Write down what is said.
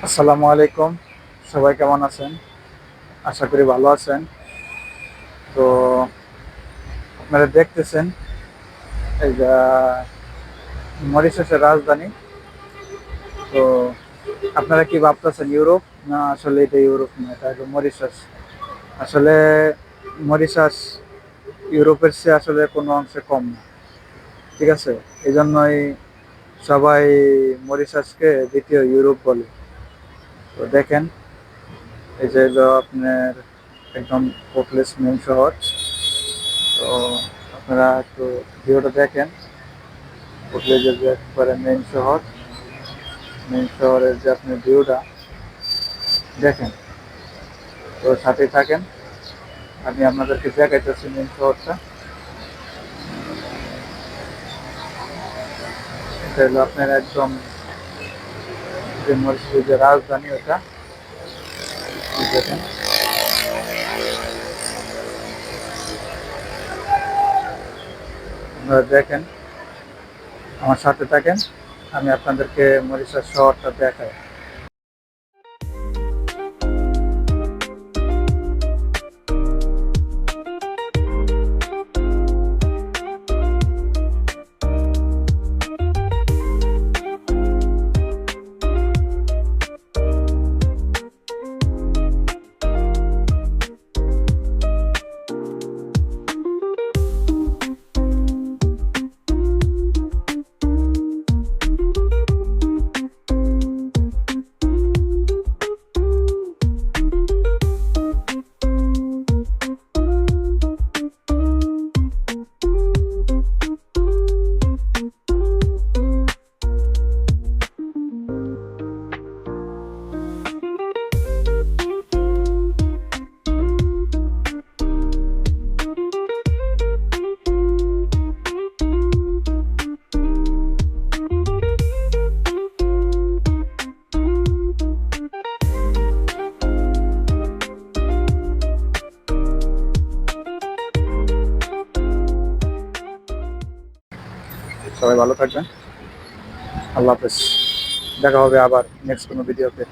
আসসালামু আলাইকুম। সবাই কেমন আছেন? আশা করি ভালো আছেন। তো আপনারা দেখতেছেন এই যে মরিশাসের রাজধানী। তো আপনারা কি ভাবতেছেন ইউরোপ? না, আসলে এটা ইউরোপ না, এটা হলো মরিশাস। আসলে মরিশাস ইউরোপের চেয়ে আসলে কোনো অংশে কম না। ঠিক আছে? এই জন্যই সবাই মরিশাসকে দ্বিতীয় ইউরোপ বলে। তো দেখেন, এই যে হলো আপনার একদম পপুলাস মেইন শহর। তো আপনারা একটু ভিডিওটা দেখেন। উঠলে যে একবারে মেইন শহরের যে আপনি ভিউটা দেখেন। তো সাথেই থাকেন, আমি আপনাদেরকে দেখাইতেছি মেইন শহরটা। এটা হলো আপনার একদম যে মরিশাসের যে রাজধানী ওটা দেখেন। আপনারা দেখেন, আমার সাথে থাকেন, আমি আপনাদেরকে মরিশাস শহরটা দেখাই। সবাই ভালো থাকবেন। আল্লাহ হাফেজ। দেখা হবে আবার নেক্সট কোনো ভিডিওতে।